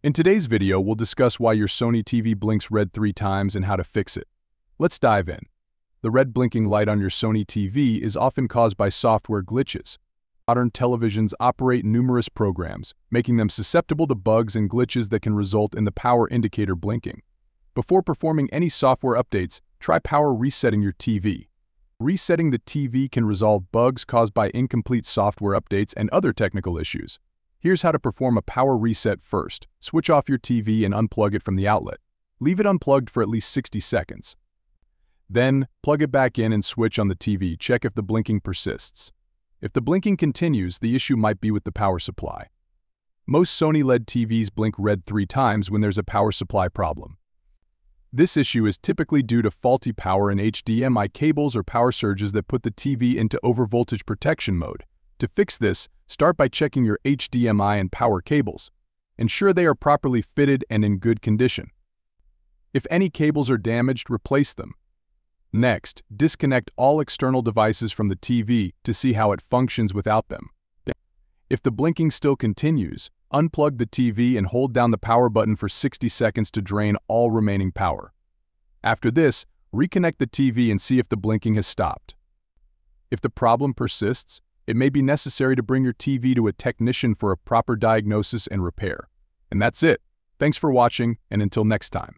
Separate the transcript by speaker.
Speaker 1: In today's video, we'll discuss why your Sony TV blinks red 3 times and how to fix it. Let's dive in. The red blinking light on your Sony TV is often caused by software glitches. Modern televisions operate numerous programs, making them susceptible to bugs and glitches that can result in the power indicator blinking. Before performing any software updates, try power resetting your TV. Resetting the TV can resolve bugs caused by incomplete software updates and other technical issues. Here's how to perform a power reset first. Switch off your TV and unplug it from the outlet. Leave it unplugged for at least 60 seconds. Then, plug it back in and switch on the TV. Check if the blinking persists. If the blinking continues, the issue might be with the power supply. Most Sony LED TVs blink red 3 times when there's a power supply problem. This issue is typically due to faulty power in HDMI cables or power surges that put the TV into overvoltage protection mode. To fix this, start by checking your HDMI and power cables. Ensure they are properly fitted and in good condition. If any cables are damaged, replace them. Next, disconnect all external devices from the TV to see how it functions without them. If the blinking still continues, unplug the TV and hold down the power button for 60 seconds to drain all remaining power. After this, reconnect the TV and see if the blinking has stopped. If the problem persists, it may be necessary to bring your TV to a technician for a proper diagnosis and repair. And that's it. Thanks for watching, and until next time.